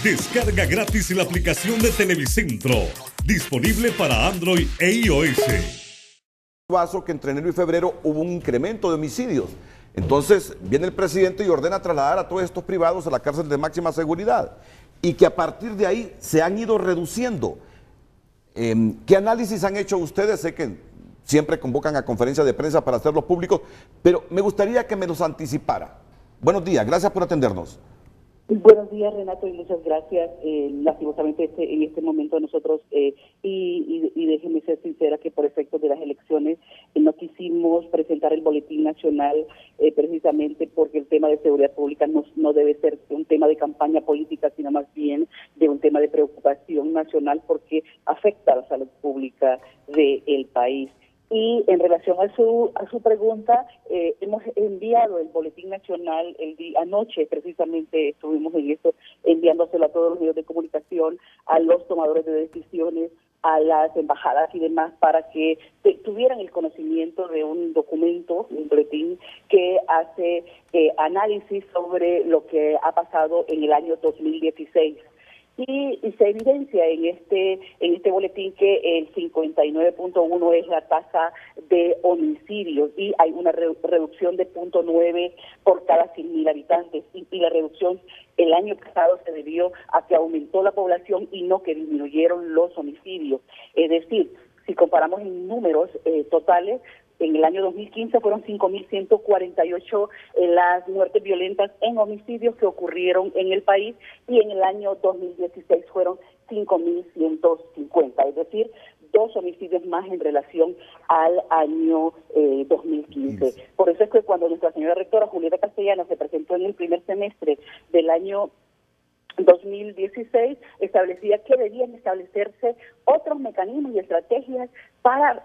Descarga gratis la aplicación de Televicentro, disponible para Android e iOS. Que entre enero y febrero hubo un incremento de homicidios. Entonces viene el presidente y ordena trasladar a todos estos privados a la cárcel de máxima seguridad y que a partir de ahí se han ido reduciendo. ¿Qué análisis han hecho ustedes? Sé que siempre convocan a conferencias de prensa para hacerlos públicos, pero me gustaría que me los anticipara. Buenos días, gracias por atendernos. Buenos días, Renato, y muchas gracias. Lastimosamente en este momento nosotros, y déjeme ser sincera, que por efectos de las elecciones no quisimos presentar el boletín nacional precisamente porque el tema de seguridad pública no debe ser un tema de campaña política, sino más bien de un tema de preocupación nacional porque afecta a la salud pública del país. Y en relación a su pregunta, hemos enviado el boletín nacional anoche, precisamente estuvimos en esto, enviándoselo a todos los medios de comunicación, a los tomadores de decisiones, a las embajadas y demás, para que tuvieran el conocimiento de un documento, un boletín que hace análisis sobre lo que ha pasado en el año 2016. Y se evidencia en este boletín que el 59.1 es la tasa de homicidios y hay una reducción de 0.9 por cada 100.000 habitantes y la reducción el año pasado se debió a que aumentó la población y no que disminuyeron los homicidios. Es decir, si comparamos en números totales, en el año 2015 fueron 5.148 las muertes violentas en homicidios que ocurrieron en el país y en el año 2016 fueron 5.150, es decir, 2 homicidios más en relación al año 2015. Por eso es que cuando nuestra señora rectora Julieta Castellanos se presentó en el primer semestre del año 2016 establecía que debían establecerse otros mecanismos y estrategias para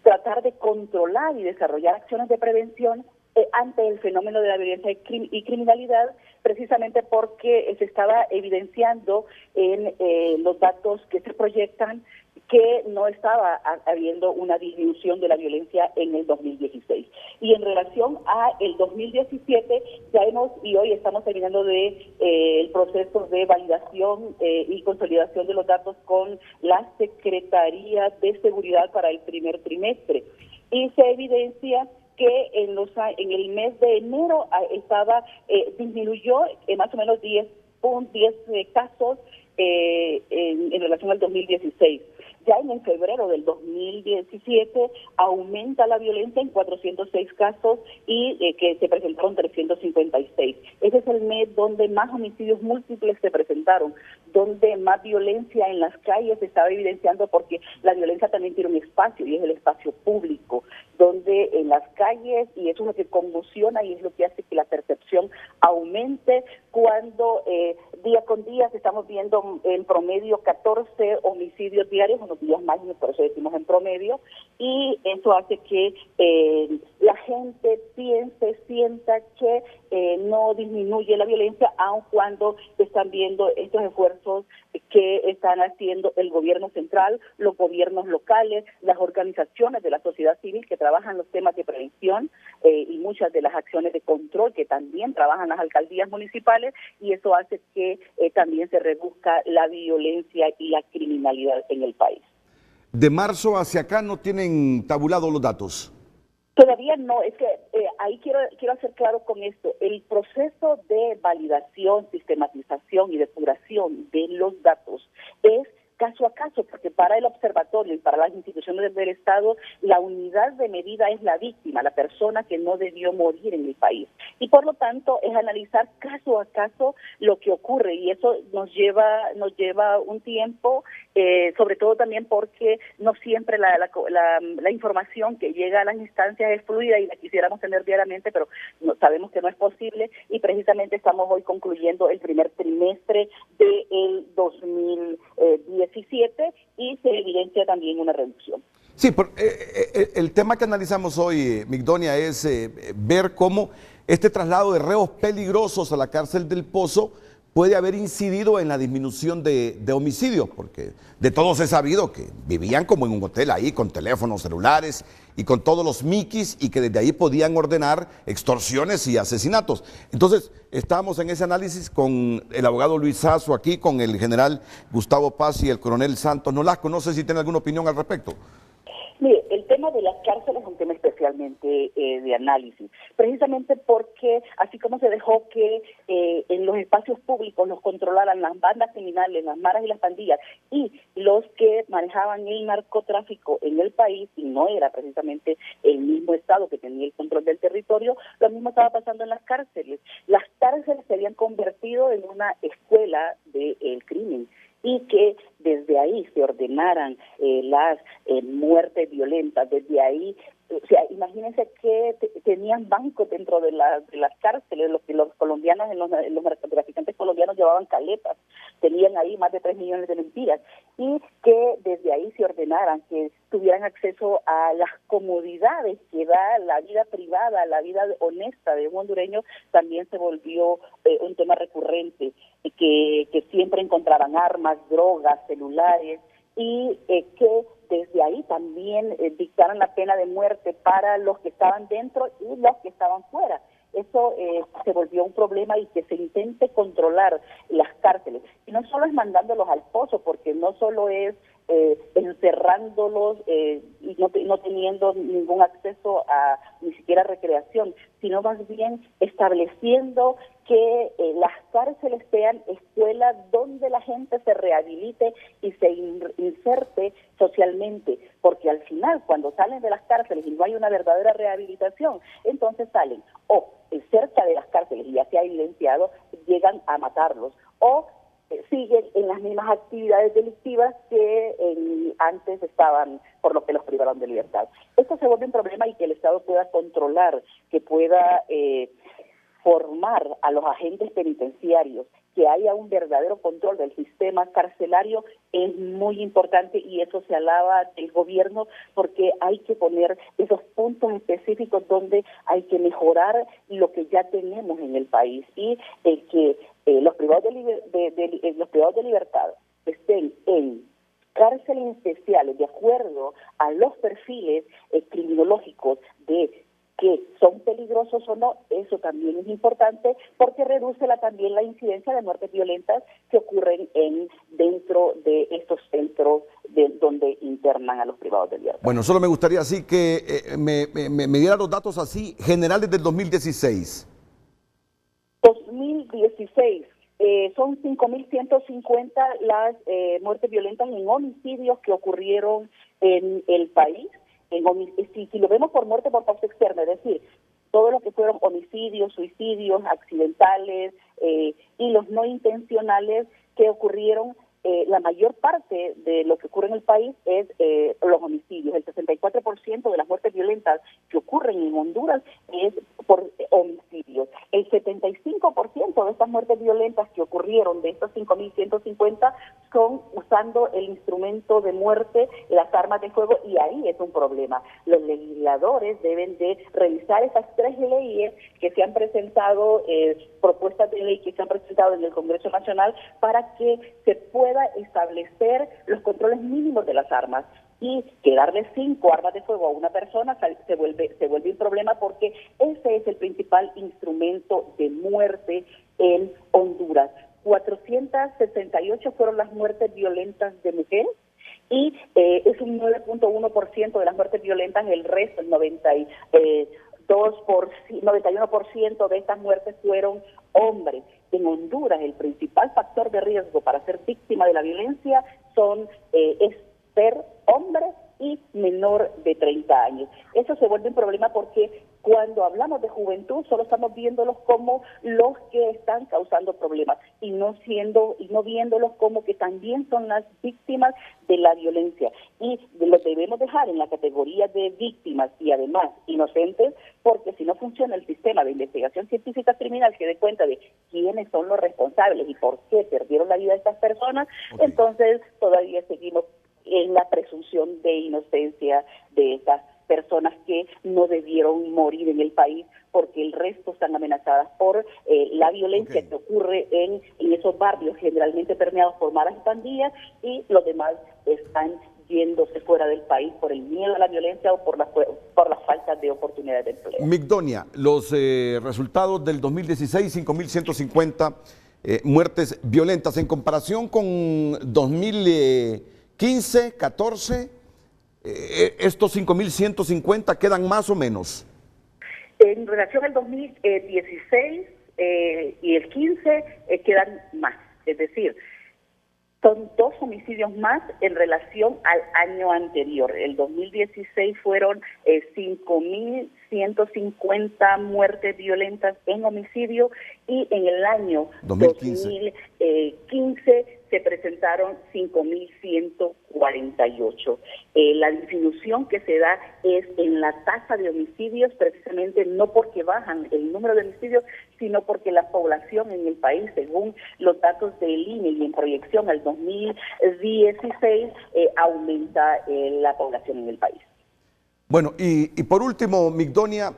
tratar de controlar y desarrollar acciones de prevención ante el fenómeno de la violencia y criminalidad, precisamente porque se estaba evidenciando en los datos que se proyectan que no estaba habiendo una disminución de la violencia en el 2016. Y en relación a el 2017, y hoy estamos terminando el proceso de validación y consolidación de los datos con la Secretaría de Seguridad para el primer trimestre. Y se evidencia que en el mes de enero disminuyó más o menos 10 casos en relación al 2016. Ya en febrero del 2017 aumenta la violencia en 406 casos y que se presentaron 356. Ese es el mes donde más homicidios múltiples se presentaron, donde más violencia en las calles se estaba evidenciando porque la violencia también tiene un espacio y es el espacio público, donde en las calles, y eso es lo que conmociona y es lo que hace que la percepción aumente cuando día con día estamos viendo en promedio 14 homicidios diarios, unos días más, por eso decimos en promedio, y eso hace que la gente sienta que no disminuye la violencia, aun cuando están viendo estos esfuerzos que están haciendo el gobierno central, los gobiernos locales, las organizaciones de la sociedad civil que trabajan los temas de prevención y muchas de las acciones de control que también trabajan las alcaldías municipales, y eso hace que también se reduzca la violencia y la criminalidad en el país. De marzo hacia acá no tienen tabulados los datos. Todavía no, es que ahí quiero hacer claro con esto, el proceso de validación, sistematización y depuración de los datos es caso a caso, porque para el observatorio y para las instituciones del Estado, la unidad de medida es la víctima, la persona que no debió morir en el país. Y por lo tanto es analizar caso a caso lo que ocurre, y eso nos lleva un tiempo, sobre todo también porque no siempre la información que llega a las instancias es fluida y la quisiéramos tener diariamente, pero sabemos que no es posible, y precisamente estamos hoy concluyendo el primer trimestre del 2017 y se evidencia también una reducción. Sí, el tema que analizamos hoy, Migdonia, es ver cómo este traslado de reos peligrosos a la cárcel del Pozo puede haber incidido en la disminución de homicidios, porque de todos he sabido que vivían como en un hotel ahí, con teléfonos celulares y con todos los miquis, y que desde ahí podían ordenar extorsiones y asesinatos. Entonces, estábamos en ese análisis con el abogado Luis Sasso aquí, con el general Gustavo Paz y el coronel Santos Nolasco. No sé si tiene alguna opinión al respecto. Mire, el tema de las cárceles es un tema especialmente de análisis, precisamente porque así como se dejó que en los espacios públicos los controlaran las bandas criminales, las maras y las pandillas, y los que manejaban el narcotráfico en el país, y no era precisamente el mismo Estado que tenía el control del territorio, lo mismo estaba pasando en las cárceles. Las cárceles se habían convertido en una escuela del crimen, y que desde ahí se ordenaran las muertes violentas, desde ahí, o sea, imagínense que tenían bancos dentro de las cárceles, los colombianos, los narcotraficantes colombianos llevaban caletas, tenían ahí más de 3 millones de mentiras, y que desde ahí se ordenaran, que tuvieran acceso a las comodidades que da la vida privada, la vida honesta de un hondureño, también se volvió un tema recurrente, que siempre encontraban armas, drogas, celulares, y que desde ahí también dictaron la pena de muerte para los que estaban dentro y los que estaban fuera. Eso se volvió un problema, y que se intente controlar las cárceles. Y no solo es mandándolos al pozo, porque no solo es encerrándolos y no teniendo ningún acceso a ni siquiera recreación, sino más bien estableciendo que las cárceles sean escuelas donde la gente se rehabilite y se inserte socialmente, porque al final, cuando salen de las cárceles y no hay una verdadera rehabilitación, entonces salen o cerca de las cárceles y ya se ha evidenciado, llegan a matarlos, o siguen en las mismas actividades delictivas que antes estaban, por lo que los privaron de libertad. Esto se vuelve un problema, y que el Estado pueda controlar, que pueda formar a los agentes penitenciarios, que haya un verdadero control del sistema carcelario, es muy importante, y eso se alaba del gobierno, porque hay que poner esos puntos específicos donde hay que mejorar lo que ya tenemos en el país, y que los privados de libertad estén en cárceles especiales de acuerdo a los perfiles criminológicos de que son peligrosos o no. Eso también es importante, porque reduce también la incidencia de muertes violentas que ocurren dentro de estos centros donde internan a los privados de libertad. Bueno, solo me gustaría así que me diera los datos así generales del 2016. 2016. Son 5.150 las muertes violentas en homicidios que ocurrieron en el país. Si lo vemos por muerte por causa externa, es decir, todo lo que fueron homicidios, suicidios, accidentales y los no intencionales que ocurrieron, la mayor parte de lo que ocurre en el país es los homicidios. El 64% de las muertes violentas que ocurren en Honduras es por homicidios. El 75% de estas muertes violentas que ocurrieron, de estos 5.150, son usando el instrumento de muerte, las armas de fuego, y ahí es un problema. Los legisladores deben de revisar esas 3 leyes que se han presentado, propuestas de ley que se han presentado en el Congreso Nacional, para que se pueda establecer los controles mínimos de las armas, y que darle 5 armas de fuego a una persona se vuelve un problema, porque ese es el principal instrumento de muerte en Honduras. 468 fueron las muertes violentas de mujeres, y es un 9.1% de las muertes violentas. El resto, el 91% de estas muertes fueron hombres. En Honduras, el principal factor de riesgo para ser víctima de la violencia es ser hombre y menor de 30 años. Eso se vuelve un problema, porque cuando hablamos de juventud solo estamos viéndolos como los que están causando problemas, y no viéndolos como que también son las víctimas de la violencia, y los debemos dejar en la categoría de víctimas y además inocentes, porque si no funciona el sistema de investigación científica criminal que dé cuenta de quiénes son los responsables y por qué perdieron la vida de estas personas, entonces todavía seguimos en la presunción de inocencia de estas personas que no debieron morir en el país, porque el resto están amenazadas por la violencia que ocurre en esos barrios generalmente permeados por maras y pandillas, y los demás están yéndose fuera del país por el miedo a la violencia o por la falta de oportunidades de empleo. Migdonia, los resultados del 2016, 5.150 muertes violentas en comparación con 2015, 14, estos 5.150 quedan más o menos. En relación al 2016 y el 15 quedan más, es decir, son 2 homicidios más en relación al año anterior. El 2016 fueron 5.150 muertes violentas en homicidio, y en el año 2015 se presentaron 5.148. La disminución que se da es en la tasa de homicidios, precisamente no porque bajan el número de homicidios, sino porque la población en el país, según los datos del INE y en proyección al 2016, aumenta la población en el país. Bueno, y por último, Migdonia,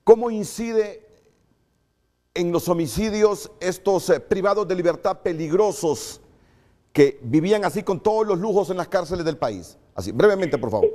¿cómo incide en los homicidios estos privados de libertad peligrosos que vivían así con todos los lujos en las cárceles del país? Así, brevemente, por favor.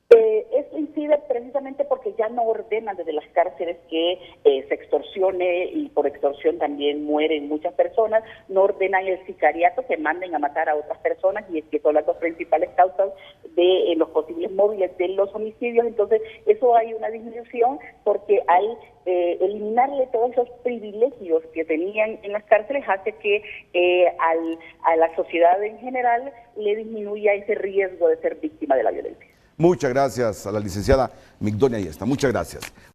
Esto incide precisamente porque ya no ordenan desde las cárceles que se extorsione, y por extorsión también mueren muchas personas. No ordenan el sicariato, que manden a matar a otras personas, y es que son las 2 principales causas de los posibles móviles de los homicidios. Entonces, eso hay una disminución, porque al eliminarle todos esos privilegios que tenían en las cárceles hace que a la sociedad en general le disminuya ese riesgo de ser víctima de la violencia. Muchas gracias a la licenciada Migdonia Ayesta. Muchas gracias.